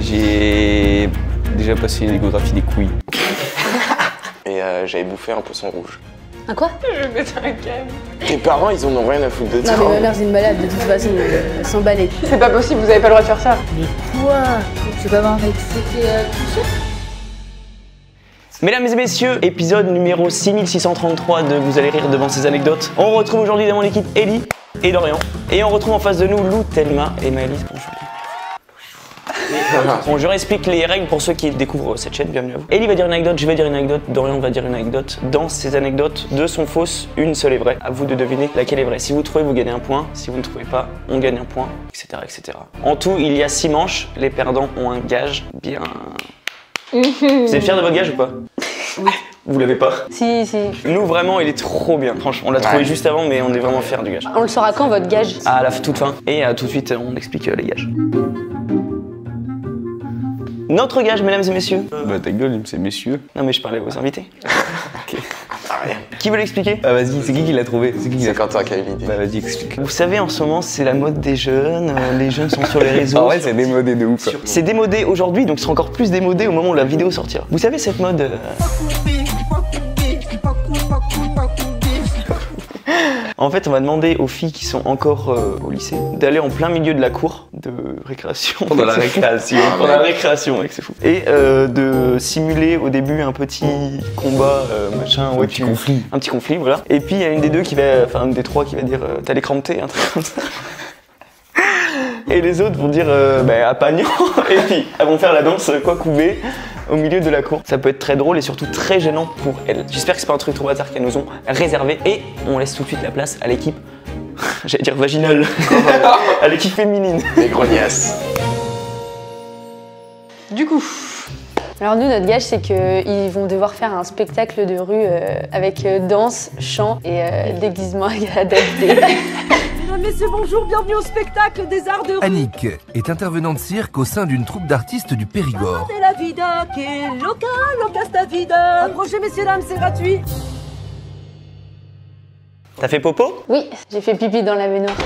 J'ai déjà passé une échographie des couilles. Et j'avais bouffé un poisson rouge. Un quoi? Je vais mettre un câble. Tes parents, ils en ont rien à foutre de toi. Non mais ma mère c'est une malade de toute façon, elle s'emballait. C'est pas possible, vous avez pas le droit de faire ça. Mais quoi? Je vais pas m'en mettre, c'était tout seul. Mesdames et messieurs, épisode numéro 6633 de Vous allez rire devant ces anecdotes. On retrouve aujourd'hui dans mon équipe Ellie et Dorian. Et on retrouve en face de nous Lou, Thelma et Maëlys. Bonjour. Bon, je réexplique les règles pour ceux qui découvrent cette chaîne, bienvenue à vous. Ellie va dire une anecdote, je vais dire une anecdote, Dorian va dire une anecdote. Dans ces anecdotes, deux sont fausses, une seule est vraie. À vous de deviner laquelle est vraie. Si vous trouvez, vous gagnez un point. Si vous ne trouvez pas, on gagne un point, etc., etc. En tout, il y a 6 manches. Les perdants ont un gage bien... Vous êtes fiers de votre gage ou pas? Oui. Vous l'avez pas? Si. Nous, vraiment, il est trop bien. Franchement, on l'a trouvé juste avant, mais on est vraiment fiers du gage. On le saura quand votre gage? À la toute fin. Et tout de suite, on explique les gages. Notre gage, mesdames et messieurs. Bah ta gueule, c'est messieurs. Non mais je parlais aux invités. Ok. Qui veut l'expliquer? Ah vas-y, c'est qui l'a trouvé? C'est Quentin qui a eu l'idée. Bah vas-y, explique. Vous savez, en ce moment, c'est la mode des jeunes. Les jeunes sont sur les réseaux. Ah ouais, c'est démodé de ouf. C'est démodé aujourd'hui, donc ce sera encore plus démodé au moment où la vidéo sortira. Vous savez cette mode En fait, on va demander aux filles qui sont encore au lycée d'aller en plein milieu de la cour de récréation. Pendant la récréation. Pendant la récréation, mec, c'est fou. Et de simuler au début un petit combat, machin. Un petit conflit. Un petit conflit, voilà. Et puis il y a une des deux qui va, enfin une des trois qui va dire t'as les crampes, un truc comme ça. Et les autres vont dire à Pagnon. Et puis elles vont faire la danse quoi couper au milieu de la cour. Ça peut être très drôle et surtout très gênant pour elles. J'espère que c'est pas un truc trop bâtard qu'elles nous ont réservé. Et on laisse tout de suite la place à l'équipe, j'allais dire vaginale, à l'équipe féminine. Les grognasses. Du coup, Alors nous, notre gage, c'est qu'ils vont devoir faire un spectacle de rue avec danse, chant et déguisement adapté. Mesdames, messieurs, bonjour, bienvenue au spectacle des arts de rue. Annick est intervenante cirque au sein d'une troupe d'artistes du Périgord. C'est la vida che loca, loca sta vida. Approchez, messieurs, dames, c'est gratuit. T'as fait popo? Oui, j'ai fait pipi dans la baignoire.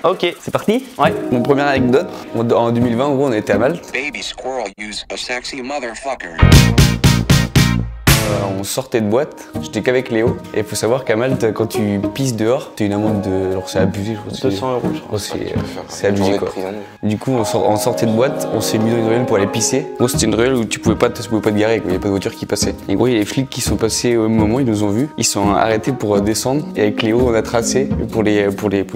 Ok, c'est parti? Ouais, mon première anecdote, en 2020, en gros, on était à Malte. Baby squirrel use a sexy motherfucker. On sortait de boîte, j'étais qu'avec Léo. Et il faut savoir qu'à Malte, quand tu pisses dehors, t'as une amende de. Alors c'est abusé, je crois. 200 €, je crois. C'est abusé quoi. Du coup, on sortait de boîte, on s'est mis dans une ruelle pour aller pisser. Gros, c'était une ruelle où tu pouvais pas te garer, il y avait pas de voiture qui passait. Et gros, il y a les flics qui sont passés au même moment, ils nous ont vus. Ils sont arrêtés pour descendre. Et avec Léo, on a tracé pour les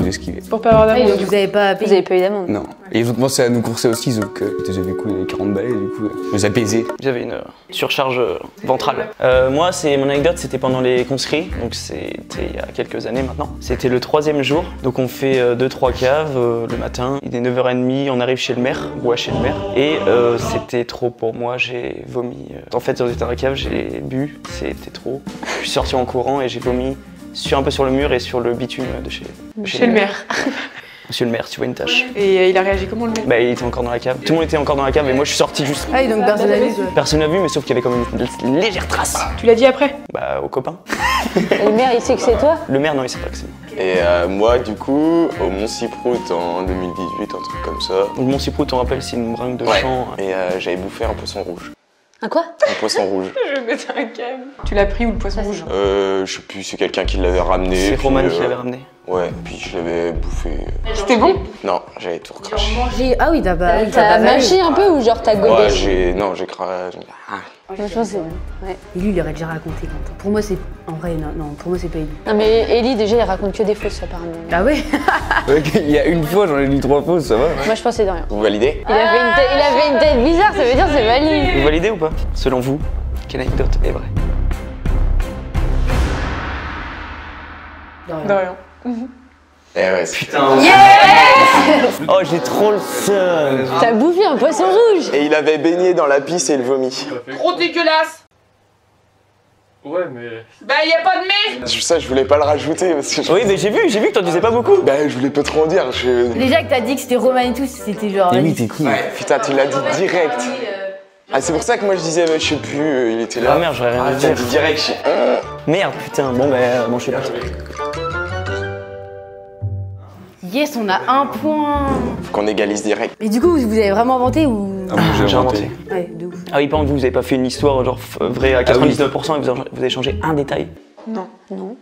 esquiver. pour pas avoir d'amende. Vous avez pas eu d'amende? Non. Et ils ont commencé à nous courser aussi, donc j'avais coup, il y avait 40 balais, du coup, je les ai apaisés. J'avais une surcharge ventrale. Moi, mon anecdote, c'était pendant les conscrits, donc c'était il y a quelques années maintenant. C'était le 3e jour, donc on fait 2-3 caves le matin. Il est 9h30, on arrive chez le maire, chez le maire. Et c'était trop pour moi, j'ai vomi. En fait, on était dans la cave, j'ai bu, c'était trop. Je suis sorti en courant et j'ai vomi un peu sur le mur et sur le bitume de chez le maire. Monsieur le maire, tu vois une tâche. Et il a réagi comment le maire? Bah il était encore dans la cave. Tout le monde était encore dans la cave et moi je suis sorti juste. Ah oui, donc personne n'a vu. Personne n'a vu, mais sauf qu'il y avait quand même une légère trace. Tu l'as dit après? Bah aux copains. Et le maire, il sait que c'est toi? Le maire non, il sait pas que c'est moi. Et moi, du coup, au Mont-Cyprout en 2018, un truc comme ça. Donc mon Cyprout, on rappelle, c'est une bringue de champ. Et j'avais bouffé un poisson rouge. Un quoi? Un poisson rouge. Je vais mettre un câble. Tu l'as pris ou le poisson rouge? Je sais plus, c'est quelqu'un qui l'avait ramené. C'est puis, Roman qui l'avait ramené. Ouais, puis je l'avais bouffé. C'était bon? Non, j'avais tout recraché. Ah oui, t'as mâché un peu ou genre t'as godé? Ouais, j'ai craché. Franchement, c'est bien. Ouais. Et lui, il aurait déjà raconté quand. Pour moi, c'est. En vrai, non, pour moi, c'est pas Ellie. Non, mais Ellie, déjà, il raconte que des fausses, apparemment. Ah ouais? Il y a une fois, j'en ai dit 3 fausses, ça va. Moi, je pensais de rien. Vous validez? Il avait une tête bizarre, ça veut dire c'est valide. Vous validez ou pas? Selon vous, quelle anecdote est vraie? De rien. Eh ouais, Putain. Oh, j'ai trop le seum. T'as bouffé un poisson rouge. Et il avait baigné dans la pisse et le vomi. Trop dégueulasse. Ouais, mais. Bah, y a pas de mais. Ça, je voulais pas le rajouter parce que Oui, mais j'ai vu que t'en disais pas beaucoup. Bah, je voulais pas trop en dire. Déjà que t'as dit que c'était Roman et tout, c'était genre. Mais oui, t'es cool. Ouais, putain, tu l'as dit direct. Ah, c'est pour ça que moi je disais, je sais plus, il était là. Ah merde, j'aurais rien à T'as dire. dit direct, Merde, putain, bon, bah, je sais pas. Yes, on a un point. Faut qu'on égalise direct. Et du coup, vous avez vraiment inventé ou... Ah, moi, j'ai inventé. Ouais, de ouf. Ah oui, par contre, vous avez pas fait une histoire genre vraie à 99% et vous avez changé un détail? Non. Non.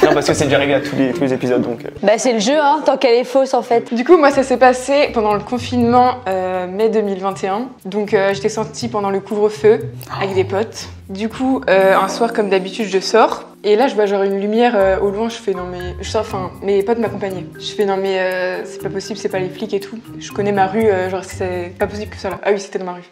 Non, parce que c'est déjà arrivé à tous les épisodes donc. Bah c'est le jeu, hein, tant qu'elle est fausse en fait. Du coup, moi, ça s'est passé pendant le confinement mai 2021. Donc, j'étais sortie pendant le couvre-feu avec des potes. Du coup, un soir, comme d'habitude, je sors. Et là, je vois genre une lumière au loin. Je fais non mais... Je sors, enfin, mes potes m'accompagnaient. Je fais non mais c'est pas possible, c'est pas les flics et tout. Je connais ma rue, genre c'est pas possible que ça là. Ah oui, c'était dans ma rue.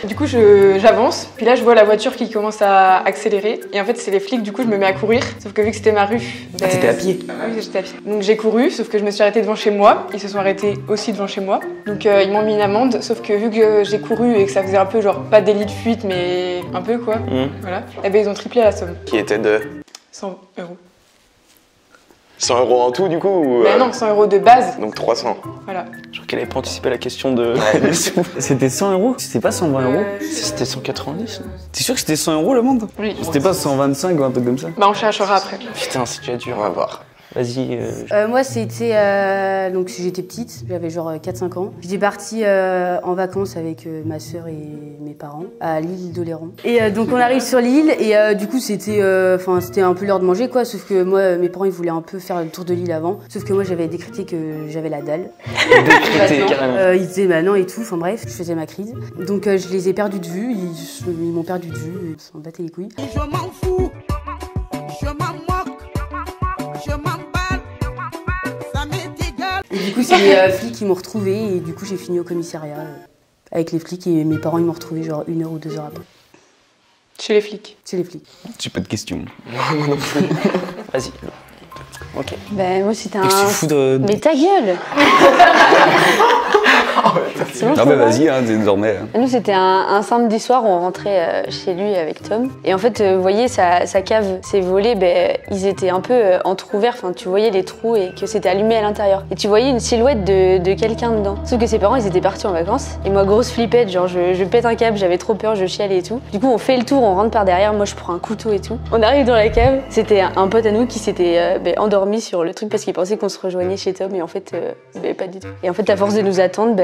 Du coup, j'avance, puis là, je vois la voiture qui commence à accélérer. Et en fait, c'est les flics, du coup, je me mets à courir. Sauf que vu que c'était ma rue... Ah, t'étais à pied? Oui, j'étais à pied. Donc j'ai couru, sauf que je me suis arrêtée devant chez moi. Ils se sont arrêtés aussi devant chez moi. Donc ils m'ont mis une amende, sauf que vu que j'ai couru et que ça faisait un peu, genre, pas délit de fuite, mais un peu, quoi. Voilà. Et ben ils ont triplé la somme. Qui était de 100 €. 100 € en tout, du coup ou, Bah non, 100 € de base. Donc 300. Voilà. Je crois qu'elle avait pas anticipé la question de. C'était 100 €? C'était pas 120 €? C'était 190. T'es sûr que c'était 100 € l'amende? Oui. C'était pas 125 ou un truc comme ça? Bah on cherchera après. Putain, c'est déjà dur. On va voir. Vas-y. Moi, c'était... donc, j'étais petite, j'avais genre 4-5 ans. J'étais partie en vacances avec ma sœur et mes parents à l'île d'Oléron. Et donc, on arrive sur l'île et du coup, c'était un peu l'heure de manger, quoi. Sauf que moi, mes parents, ils voulaient un peu faire le tour de l'île avant. Sauf que moi, j'avais décrété que j'avais la dalle. Décrété, carrément. Ils disaient bah non et tout, enfin bref, je faisais ma crise. Donc, je les ai perdus de vue, ils m'ont perdu de vue, ils s'en battaient les couilles. Je m'en fous, je m'en moque, je m'en bats, ça m'est égal. Et du coup, c'est les flics qui m'ont retrouvée et du coup, j'ai fini au commissariat avec les flics et mes parents, ils m'ont retrouvée genre 1 heure ou 2 heures après. Chez les flics. C'est les flics. J'ai pas de questions. Moi non plus. Vas-y. Ok. Bah moi c'était Qu'est-ce que tu fous de... Mais ta gueule. Non mais vas-y, hein, désormais. Nous c'était un samedi soir, on rentrait chez lui avec Tom. Et en fait, vous voyez, sa cave, ses volets, ben, ils étaient un peu entrouverts. Enfin, tu voyais les trous et que c'était allumé à l'intérieur. Et tu voyais une silhouette de quelqu'un dedans. Sauf que ses parents, ils étaient partis en vacances. Et moi, grosse flippette, genre je pète un câble, j'avais trop peur, je chialais et tout. Du coup, on fait le tour, on rentre par derrière. Moi, je prends un couteau et tout. On arrive dans la cave. C'était un pote à nous qui s'était endormi sur le truc parce qu'il pensait qu'on se rejoignait chez Tom. Et en fait, pas du tout. Et en fait, à force de nous attendre,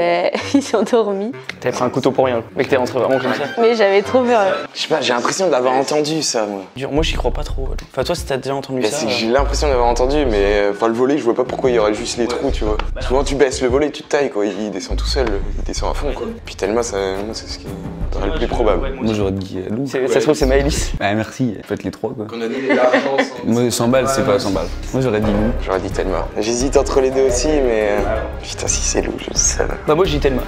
il s'est endormi. T'avais pris un couteau pour rien. Mais que t'es rentré vraiment comme ça. Mais j'avais trop peur. Je sais pas, j'ai l'impression d'avoir entendu ça, moi. Moi, j'y crois pas trop. Enfin, toi, si t'as déjà entendu ça. C'est que j'ai l'impression d'avoir entendu, mais enfin le volet, je vois pas pourquoi il y aurait juste les trous, tu vois. Souvent, tu baisses le volet, tu te tailles, quoi. Il descend tout seul, il descend à fond, quoi. Puis tellement, c'est ce qui est le plus probable. Moi, j'aurais dit Lou. Ça se trouve, c'est Maëlys. Ah, merci, faites les trois, quoi. Qu'on a donné l'argent sans... Moi, 100 balles, c'est pas 100 balles. Moi, j'aurais dit Lou. J'aurais dit Thelma. J'hésite entre les deux aussi, mais putain, si c'est Lou, je le sais. Bah, moi, j'ai dit Thelma.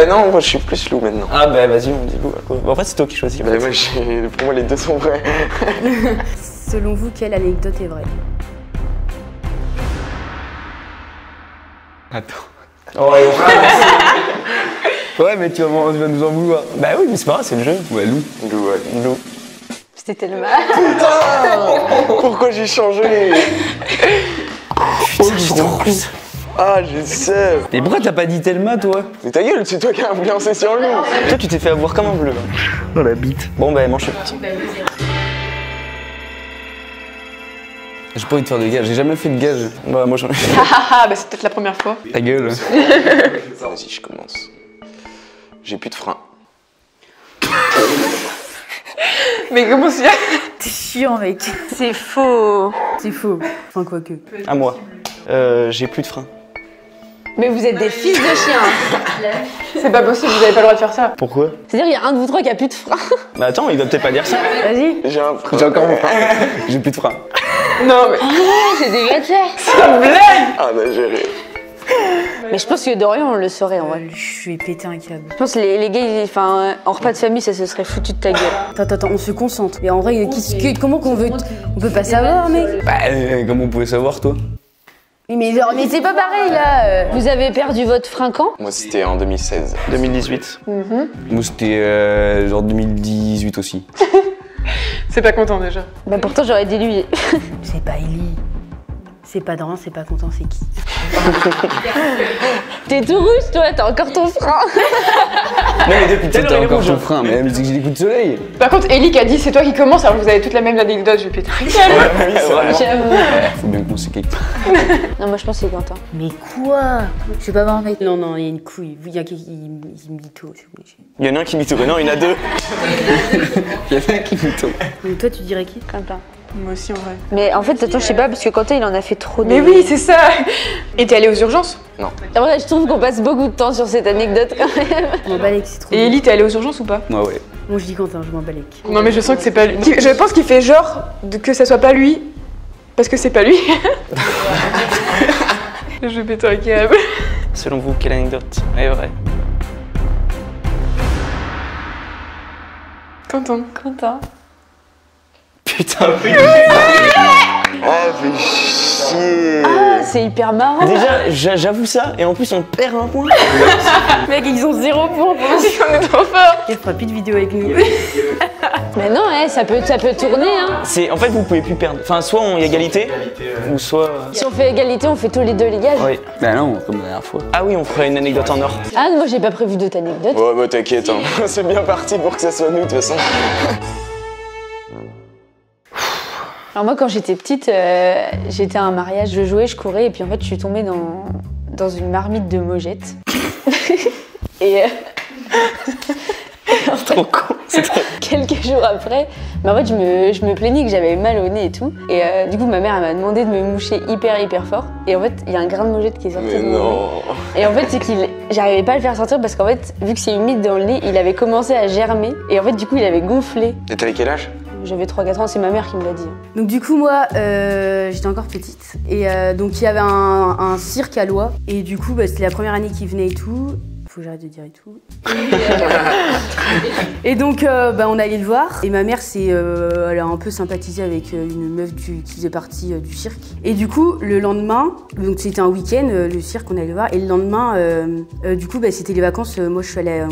Non, moi je suis plus Lou maintenant. Ah, bah, vas-y, on dit Lou. Bah, en fait, c'est toi qui choisis. Bah, moi, pour moi, les deux sont vrais. Selon vous, quelle anecdote est vraie? Attends. Ouais, mais tu vas nous en vouloir. Bah oui, mais c'est pas grave, c'est le jeu. Ouais, Lou. Lou. C'était tellement... Putain, pourquoi j'ai changé? J'ai trop con. Ah, je sais. Et pourquoi t'as pas dit Thelma, toi? Mais ta gueule, c'est toi qui as influencé sur Lou. Toi, tu t'es fait avoir comme un bleu. Dans la bite. Bon, bah, mange petit. J'ai pas envie de faire de gage, j'ai jamais fait de gage. Bah, moi, j'en ai. Bah c'est peut-être la première fois. Ta gueule. Vas-y, je commence. J'ai plus de frein. Mais comment c'est... T'es chiant, mec. C'est faux. C'est faux. Enfin, quoique. À moi. J'ai plus de frein. Mais vous êtes des fils de chiens. C'est pas possible, vous avez pas le droit de faire ça. Pourquoi? C'est-à-dire, il y a un de vous trois qui a plus de frein. Bah, attends, il va peut-être pas dire ça. Vas-y. J'ai un frein. J'ai encore mon frein. J'ai plus de frein. Non mais... C'est des vrais terres. Ah, bah, j'ai rire. Mais je pense que Dorian, on le saurait en vrai. Je vais péter un câble. Je pense que les gars, en repas de famille, ça se serait foutu de ta gueule. Attends, on se concentre. Mais en vrai, comment qu'on veut... On peut pas savoir, mec. Bah, comment on pouvait savoir, toi? Mais c'est pas pareil, là. Vous avez perdu votre frein quand? Moi, c'était en 2016. 2018. Moi, c'était genre 2018 aussi. C'est pas content déjà. Bah pourtant, j'aurais dit lui. C'est pas Ellie. C'est pas Dorian, c'est pas content, c'est qui? T'es tout rouge, toi, t'as encore ton frein. Non mais depuis tout à T'as l'heure il est encore rouge. ton frein, mais la musique j'ai des coups de soleil. Par contre, Ellie qui a dit c'est toi qui commence, alors que vous avez toutes la même anecdote, je vais péter un câble. Oui, c'est vrai. J'avoue. Faut bien qu'on sait quelque part. Non, moi je pense que c'est Quentin. Mais quoi? Je vais pas voir un mec. Non, non, il y a une couille. Il y a qui me mytho, c'est obligé. Il y en a un qui mytho, non il y en a deux. Il y en a un qui nous tombe. Donc toi, tu dirais qui? Quentin. Moi aussi en vrai. Mais en fait, attends, je sais pas, parce que Quentin il en a fait trop de. Mais oui, c'est ça. Et t'es allée aux urgences? En vrai, je trouve qu'on passe beaucoup de temps sur cette anecdote quand même. Je m'en balèque, c'est trop. Et Ellie, t'es allée aux urgences ou pas? Ouais, ouais. Moi, je dis Quentin, je m'en balèque. Non mais je sens que c'est pas lui. Je pense qu'il fait genre que ça soit pas lui, parce que c'est pas lui. Je vais péter un câble. Selon vous, quelle anecdote est vraie? Quentin. Quentin. Putain, oui. Ah, fais chier. Ah, c'est hyper marrant. Déjà, j'avoue ça, et en plus on perd un point. Mec, ils ont 0 point. On est trop fort. Il fera plus de vidéo avec nous. Mais non, ça peut tourner, hein. En fait, vous pouvez plus perdre. Enfin, soit on y a égalité, ou soit. Si on fait égalité, on fait tous les deux les gages. Oui. Bah non, comme la dernière fois. Ah oui, on fera une anecdote en or. Ah, moi j'ai pas prévu d'autres anecdotes. Ouais, bah t'inquiète, hein. C'est bien parti pour que ça soit nous, de toute façon. Alors moi quand j'étais petite, j'étais à un mariage, je jouais, je courais et puis en fait je suis tombée dans une marmite de mojettes. Et Trop con. quelques jours après, mais en fait je me plaignais que j'avais mal au nez et tout. Et du coup ma mère elle m'a demandé de me moucher hyper fort. Et en fait il y a un grain de mojette qui est sorti Mais de mon nez. non. Et en fait c'est j'arrivais pas à le faire sortir parce qu'en fait vu que c'est humide dans le nez, il avait commencé à germer. Et en fait du coup il avait gonflé. Et t'avais quel âge? J'avais 3-4 ans, c'est ma mère qui me l'a dit. Donc du coup moi j'étais encore petite et donc il y avait un cirque à Lois et du coup c'était la première année qu'il venait et tout. Faut que j'arrête de dire et tout. Et donc on allait le voir et ma mère elle a un peu sympathisé avec une meuf qui faisait partie du cirque. Et du coup le lendemain, donc c'était un week-end le cirque on allait le voir et le lendemain du coup c'était les vacances. Moi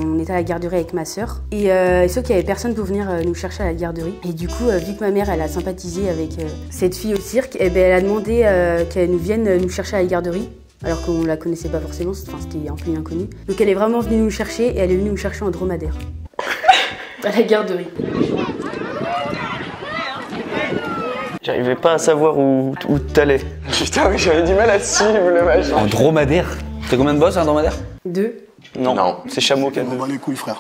on était à la garderie avec ma sœur et sauf qu'il y avait personne pour venir nous chercher à la garderie. Et du coup vu que ma mère elle a sympathisé avec cette fille au cirque, et elle a demandé qu'elle nous vienne nous chercher à la garderie. Alors qu'on la connaissait pas forcément, c'était un peu inconnu. Donc elle est vraiment venue nous chercher et elle est venue nous chercher en dromadaire. À la garderie. J'arrivais pas à savoir où t'allais. Putain, mais j'avais du mal à suivre le machin. En dromadaire. T'as combien de bosses un dromadaire? 2. Non, c'est chameau qui a On va les couilles, frère.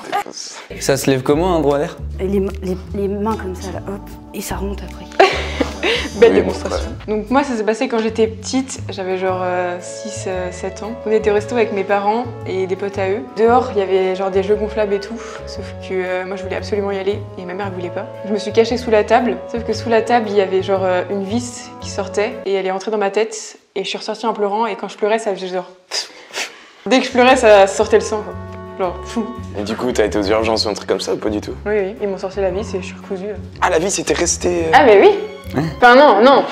Ça se lève comment un dromadaire? Et les mains comme ça là, hop, et ça remonte après. Belle démonstration. Donc moi ça s'est passé quand j'étais petite, j'avais genre 6-7 ans. On était au resto avec mes parents et des potes à eux. Dehors il y avait genre des jeux gonflables et tout, sauf que moi je voulais absolument y aller et ma mère elle voulait pas. Je me suis cachée sous la table, sauf que sous la table il y avait genre une vis qui sortait et elle est entrée dans ma tête et je suis ressortie en pleurant et quand je pleurais ça faisait genre... Dès que je pleurais ça sortait le sang quoi. Genre fou. Et du coup, t'as été aux urgences ou un truc comme ça ou pas du tout? Oui, ils m'ont sorti la vis et je suis recousue. Ah, la vis était restée. Ah mais oui. Enfin non.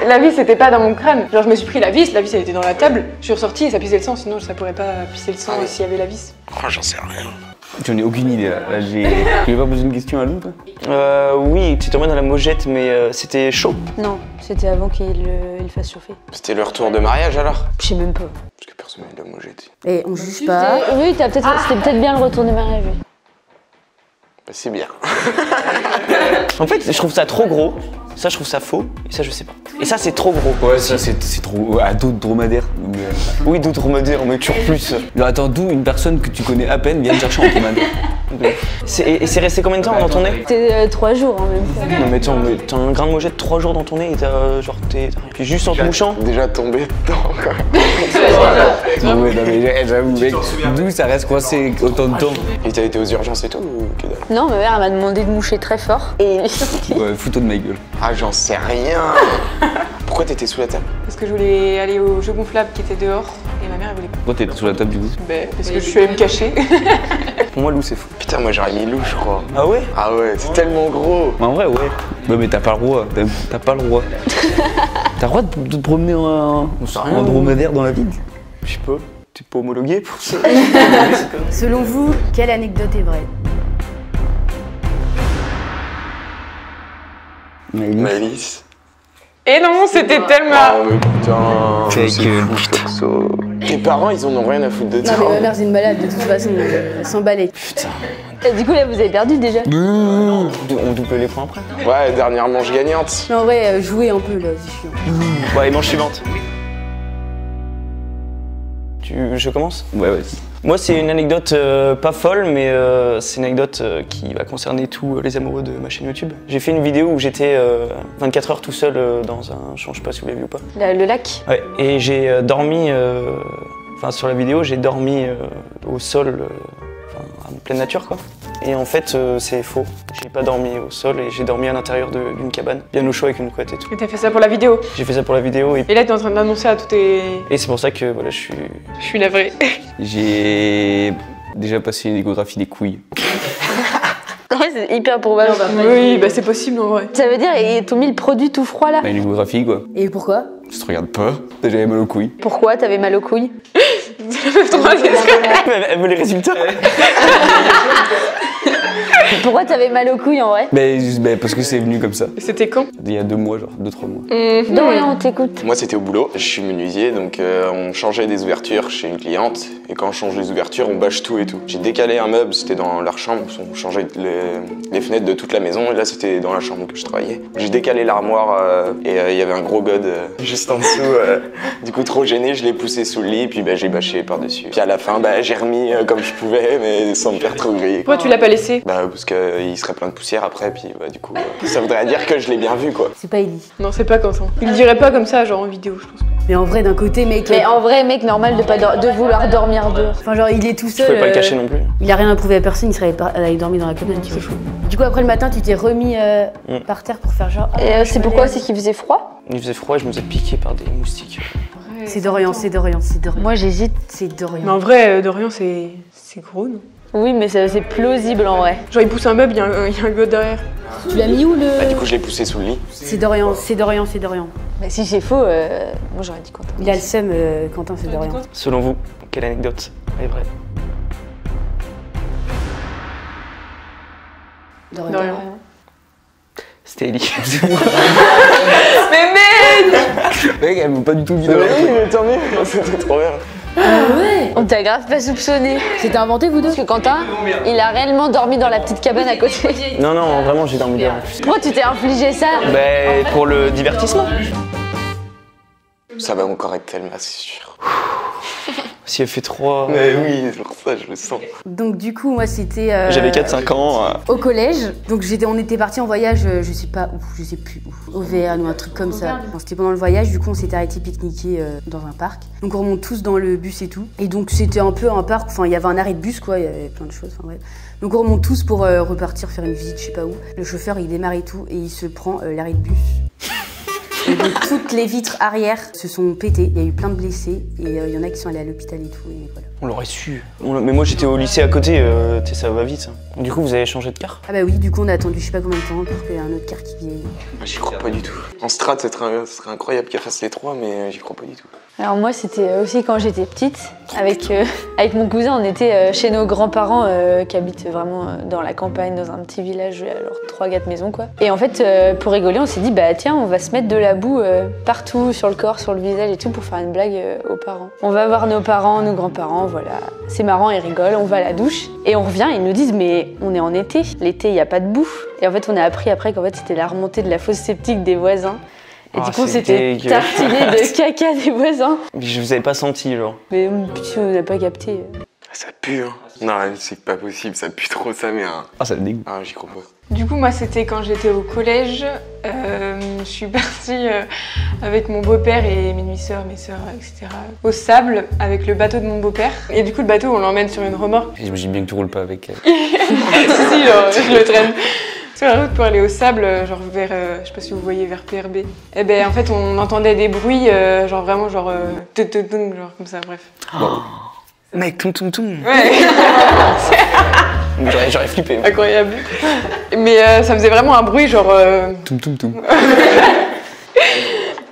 La vis c'était pas dans mon crâne. Genre je me suis pris la vis elle était dans la table. Je suis ressortie et ça pissait le sang, sinon ça pourrait pas pisser le sang s'il y avait la vis. Oh, j'en sais rien. J'en ai aucune idée là. Tu veux pas poser une question à Lou toi? Oui, tu tombé dans la mojette, mais c'était chaud. Non, c'était avant qu'il fasse chauffer. C'était le retour de mariage alors? Je sais même pas. Parce que personne n'a eu la mojette. Et on juge pas. Oui, c'était peut-être bien le retour de mariage, oui. Bah, c'est bien. En fait, je trouve ça trop gros. Ça, je trouve ça faux. Et ça, je sais pas. Et ça, c'est trop gros. Ouais, ça c'est trop. À d'autres dromadaires. Oui, d'autres dromadaires, mais toujours plus. Alors attends, d'où une personne que tu connais à peine vient te chercher en dromadaire? Et c'est resté combien de temps dans ton nez? C'était 3 jours en même temps. Non mais attends, t'as un grain de mojette 3 jours dans ton nez et t'as genre puis juste en te mouchant. Déjà tombé dedans quoi. Non mais j'avoue mec, d'où ça reste coincé autant de temps? Et t'as été aux urgences et tout ou que dalle? Non, ma mère elle m'a demandé de moucher très fort et il est sorti. Ouais, fous-toi de ma gueule. Ah, j'en sais rien. Pourquoi t'étais sous la table? Parce que je voulais aller au jeu gonflable qui était dehors et ma mère elle voulait pas. Pourquoi t'es sous la table du coup? Parce que je suis allée me cacher. Pour moi, Lou, c'est fou. Putain, moi j'aurais mis Lou, je crois. Ah ouais? Ah ouais, c'est tellement gros. En vrai, ouais. Ouais, mais t'as pas le droit. T'as pas le droit. T'as le droit de te promener en dromadaire dans la ville? Je sais pas. T'es pas homologué pour ça? Selon vous, quelle anecdote est vraie? Malice. Et non, c'était tellement... Oh mais putain, C'est c'est que- fou, perso. Tes parents, ils en ont rien à foutre de toi. Non, mais ma mère, c'est une malade, de toute façon, elle s'emballait. Putain. Et du coup, là, vous avez perdu déjà. On double les points après. Ouais, dernière manche gagnante. Mais en vrai, jouer un peu, là, c'est chiant. Ouais, manche suivante. Je commence? Ouais, vas-y. Moi, c'est une anecdote pas folle, mais c'est une anecdote qui va concerner tous les amoureux de ma chaîne YouTube. J'ai fait une vidéo où j'étais 24 heures tout seul dans un champ, je sais pas si vous l'avez vu ou pas. Le lac. Ouais, et j'ai dormi, enfin sur la vidéo, j'ai dormi au sol, en pleine nature quoi. Et en fait, c'est faux. J'ai pas dormi au sol et j'ai dormi à l'intérieur d'une cabane, bien au chaud avec une couette et tout. Et t'as fait ça pour la vidéo? J'ai fait ça pour la vidéo Et là, t'es en train d'annoncer à tous tes... Et c'est pour ça que voilà, je suis navrée. J'ai déjà passé une échographie des couilles. Ouais, c'est hyper probable. Oui, bah c'est possible en vrai. Ça veut dire, ils t'ont mis le produit tout froid là? Bah, une échographie quoi. Et pourquoi? Ça te regarde pas. T'as jamais mal aux couilles. Pourquoi t'avais mal aux couilles? Elle veut les résultats. Pourquoi t'avais mal aux couilles en vrai? Bah, parce que c'est venu comme ça. C'était quand? Il y a 2 mois, genre 2-3 mois. Dorian, on t'écoute. Moi, c'était au boulot. Je suis menuisier, donc on changeait des ouvertures chez une cliente. Et quand on change les ouvertures, on bâche tout et tout. J'ai décalé un meuble, c'était dans leur chambre. On changeait les fenêtres de toute la maison. Et là, c'était dans la chambre que je travaillais. J'ai décalé l'armoire et il y avait un gros god juste en dessous. Du coup, trop gêné, je l'ai poussé sous le lit. Puis j'ai bâché par-dessus. Puis à la fin, j'ai remis comme je pouvais, mais sans me faire trop griller. Pourquoi tu l'as pas laissé? Parce qu'il serait plein de poussière après. Puis du coup, ça voudrait dire que je l'ai bien vu, quoi. C'est pas Ellie. Non, c'est pas Quentin. Il le dirait pas comme ça, genre en vidéo, je pense. Mais en vrai, d'un côté, mec. Mais en vrai, mec, normal de vouloir dormir dehors. Enfin, genre, il est tout seul. Je pouvais pas le cacher non plus. Il a rien à prouver à personne, il serait allé dormir dans la cabane. C'est chaud. Du coup, après le matin, tu t'es remis par terre pour faire genre. Et c'est pourquoi? C'est qu'il faisait froid? Il faisait froid et je me faisais piquer par des moustiques. C'est Dorian, c'est Dorian, c'est Dorian. Moi, j'hésite. C'est Dorian. Mais en vrai, Dorian, c'est gros, non? Oui, mais c'est plausible en vrai. Genre, il pousse un meuble, il y a un god derrière. Tu l'as mis où le. Du coup, je l'ai poussé sous le lit. C'est Dorian, c'est Dorian, c'est Dorian. Bah, si c'est faux, moi j'aurais dit Quentin. Il a le seum, Quentin, c'est Dorian. Selon vous, quelle anecdote est vraie? Dorian. C'était Ellie. Mais mec! Mec, elle m'a pas du tout dit. Oui, mais tant mieux, c'était trop bien. Ah ouais. On t'a grave pas soupçonné. C'était inventé, vous deux? Parce que Quentin, il a réellement dormi dans la petite cabane à côté. Non, vraiment, j'ai dormi dehors en plus. Pourquoi tu t'es infligé ça? Pour le divertissement. Ça va encore être Thelma, c'est sûr. Si elle fait 3... Mais oui, c'est pour ça, je le sens. Donc du coup, moi c'était... J'avais 4-5 ans. Au collège, donc on était partis en voyage, je sais pas où, je sais plus où, Auvergne ou un truc comme ça. Bon, c'était pendant le voyage, du coup on s'était arrêté pique-niquer dans un parc. Donc on remonte tous dans le bus et tout. Et donc c'était un peu un parc, enfin il y avait un arrêt de bus quoi, il y avait plein de choses, enfin bref. Donc on remonte tous pour repartir faire une visite, je sais pas où. Le chauffeur il démarre et tout, et il se prend l'arrêt de bus. Et donc toutes les vitres arrière se sont pétées, il y a eu plein de blessés et il y en a qui sont allés à l'hôpital et tout, et voilà. On l'aurait su. Mais moi j'étais au lycée à côté, ça va vite. Du coup vous avez changé de car? Ah bah oui, du coup on a attendu je sais pas combien de temps pour qu'il y ait un autre car qui vienne. J'y crois pas du tout. En strat, ce serait incroyable qu'elle fasse les 3, mais j'y crois pas du tout. Alors moi c'était aussi quand j'étais petite, avec mon cousin, on était chez nos grands-parents qui habitent vraiment dans la campagne, dans un petit village, alors 3-4 maisons quoi. Et en fait pour rigoler on s'est dit bah tiens on va se mettre de la boue partout sur le corps, sur le visage et tout pour faire une blague aux parents. On va voir nos parents, nos grands-parents, voilà. C'est marrant, ils rigolent, on va à la douche et on revient, ils nous disent mais on est en été, l'été il n'y a pas de boue. Et en fait on a appris après qu'en fait c'était la remontée de la fosse septique des voisins. Et du coup, c'était tartiné de caca des voisins. Mais je vous avais pas senti, genre. Mais petit, on n'a pas capté. Ça pue, hein. Non, c'est pas possible, ça pue trop sa mère. Ah, ça me dégoûte. Ah, j'y crois pas. Du coup, moi, c'était quand j'étais au collège. Je suis partie avec mon beau-père et mes demi-sœurs, mes sœurs, etc. au sable avec le bateau de mon beau-père. Et du coup, le bateau, on l'emmène sur une remorque. J'imagine bien que tu roules pas avec elle. Si, genre, je le traîne. Sur la route pour aller au sable, genre vers, je sais pas si vous voyez, vers PRB. Et ben en fait on entendait des bruits, genre vraiment genre comme ça, bref. Oh. Mec, toum toum toum. Ouais. J'aurais flippé. Incroyable. Mais ça faisait vraiment un bruit genre. Toum toum toum.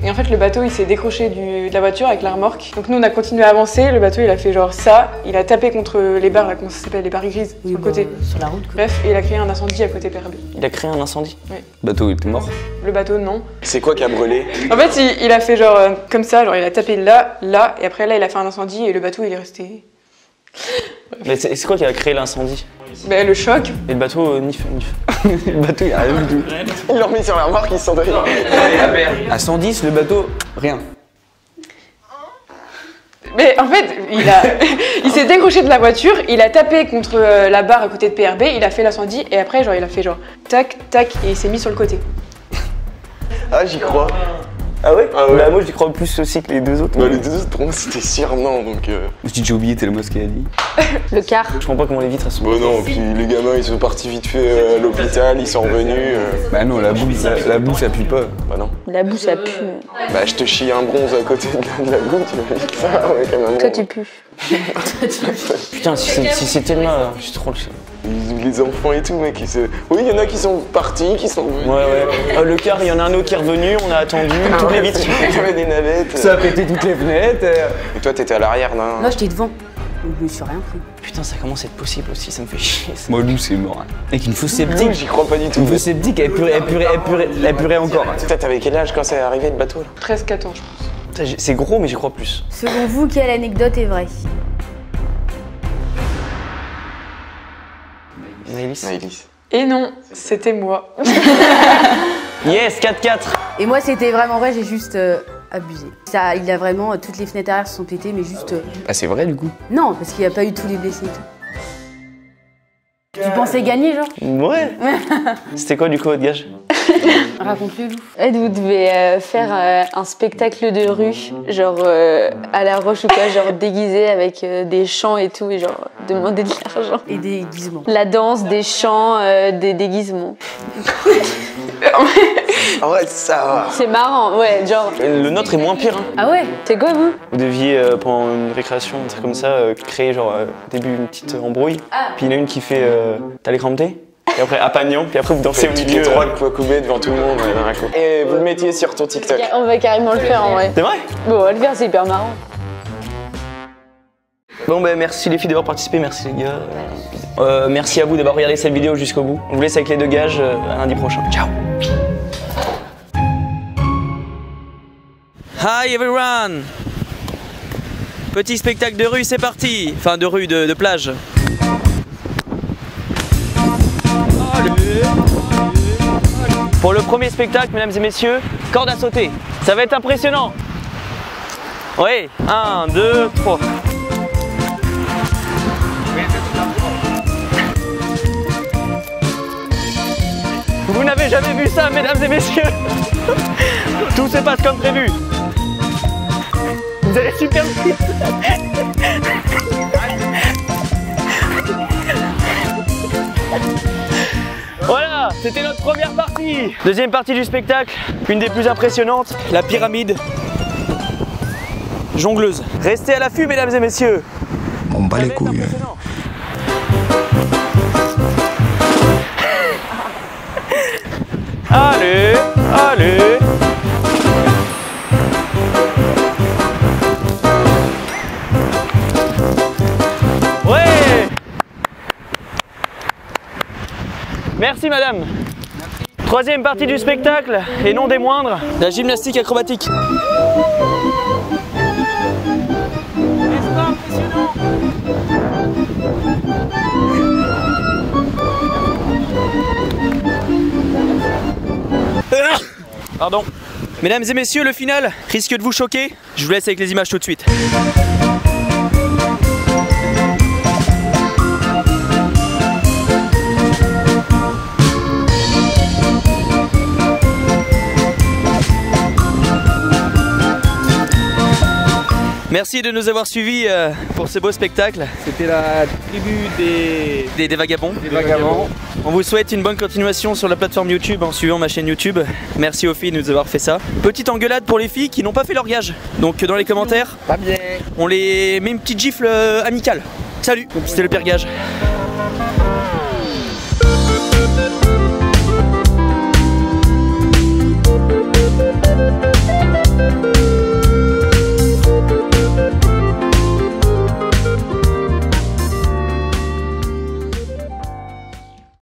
Et Et en fait, le bateau, il s'est décroché de la voiture avec la remorque. Donc nous, on a continué à avancer. Le bateau, il a fait genre ça. Il a tapé contre les barres, là, comment ça s'appelle, les barres grises, sur le côté. Sur la route, quoi. Bref, et il a créé un incendie à côté PRB. Il a créé un incendie. Oui. Le bateau il était mort. Le bateau, non. C'est quoi qui a brûlé? En fait, il a fait genre comme ça, genre il a tapé là, là, et après là, il a fait un incendie et le bateau, il est resté. Mais c'est quoi qui a créé l'incendie? Ben, le choc. Et le bateau, nif. Le bateau il a rien du tout. Ils l'ont mis sur la remorque, ils se sont donnés. À 110, le bateau, rien. Mais en fait, il s'est décroché de la voiture, il a tapé contre la barre à côté de PRB, il a fait l'incendie et après genre il a fait genre tac tac et il s'est mis sur le côté. Ah, j'y crois. Ah ouais? Ah ouais. Bah, moi j'y crois plus aussi que les deux autres. Bah, les deux autres, pour moi, c'était sûr, non, donc... J'ai oublié tellement ce qu'elle a dit. Le car. Je comprends pas comment les vitres elles sont. Bon, non, puis les gamins, ils sont partis vite fait à l'hôpital, ils sont revenus. Bah non, la boue ça pue pas. Bah non. La boue, ça pue. Bah, je te chie un bronze à côté de la boue, tu m'as dit ça, ouais, quand même. Toi, tu pues. Putain, si c'est tellement. J'ai trop le seum. Les enfants et tout, mec, ils se... Oui, il y en a qui sont partis, qui sont revenus. Ouais. Le car, il y en a un autre qui est revenu, on a attendu, toutes les vitres. Il y avait des navettes. Ça a pété toutes les fenêtres. Et toi, t'étais à l'arrière, non? Moi, j'étais devant. Donc, je me suis rien pris. Putain, ça commence à être possible aussi, ça me fait chier. Ça. Moi, Lou, c'est mort. Hein. Avec une fausse Lou, sceptique. j'y crois pas du tout. Une fausse sceptique, elle purait encore. Toi, t'avais quel âge quand c'est arrivé le bateau, là? 13-14 ans, je pense. Putain, c'est gros, mais j'y crois plus. Selon vous, quelle anecdote est vraie? Maëlys. Et non, c'était moi. Yes, 4-4. Et moi, c'était vraiment vrai, j'ai juste abusé. Ça, il a vraiment, toutes les fenêtres arrière se sont pétées, mais juste... Ah, c'est vrai du coup? Non, parce qu'il n'y a pas eu tous les blessés et tout. Tu pensais gagner, genre? Ouais. C'était quoi du coup votre gage? Raconte-le, Lou. Vous devez faire un spectacle de rue, genre à la Roche ou quoi, genre déguisé avec des chants et tout, et genre demander de l'argent. Et des déguisements. La danse, des chants, des déguisements. En vrai, ça va. C'est marrant, ouais, genre. Le nôtre est moins pire. Hein. Ah ouais? C'est quoi vous? Vous deviez, pendant une récréation, un truc comme ça, créer genre au début une petite embrouille. Puis il y en a une qui fait t'as l'écran T, et après Apagnon, puis après vous dansez au milieu. Les trois de Kwakubé devant tout le monde, ouais, dans la cour. Et vous le mettiez sur ton TikTok. On va carrément le faire en vrai. C'est vrai? Bon, on va le faire, c'est hyper marrant. Bon ben merci les filles d'avoir participé, merci les gars. Merci à vous d'avoir regardé cette vidéo jusqu'au bout. On vous laisse avec les deux gages, à lundi prochain. Ciao. Hi everyone. Petit spectacle de rue, c'est parti. Enfin de rue, de plage. Pour le premier spectacle, mesdames et messieurs, corde à sauter. Ça va être impressionnant. Oui, 1, 2, 3. Vous n'avez jamais vu ça, mesdames et messieurs. Tout se passe comme prévu. Vous allez super vite. Voilà, c'était notre première partie. Deuxième partie du spectacle, une des plus impressionnantes, la pyramide jongleuse. Restez à l'affût, mesdames et messieurs. On bat les couilles. Allez, allez. Ouais. Merci madame. Troisième partie du spectacle, et non des moindres, la gymnastique acrobatique. N'est-ce pas impressionnant ? Pardon. Mesdames et messieurs, le final risque de vous choquer. Je vous laisse avec les images tout de suite. Merci de nous avoir suivis pour ce beau spectacle. C'était la tribu des vagabonds. Des vagabonds. On vous souhaite une bonne continuation sur la plateforme YouTube en suivant ma chaîne YouTube. Merci aux filles de nous avoir fait ça. Petite engueulade pour les filles qui n'ont pas fait leur gage. Donc dans les commentaires, Pas bien. on les met une petite gifle amicale. Salut, c'était le pire gage.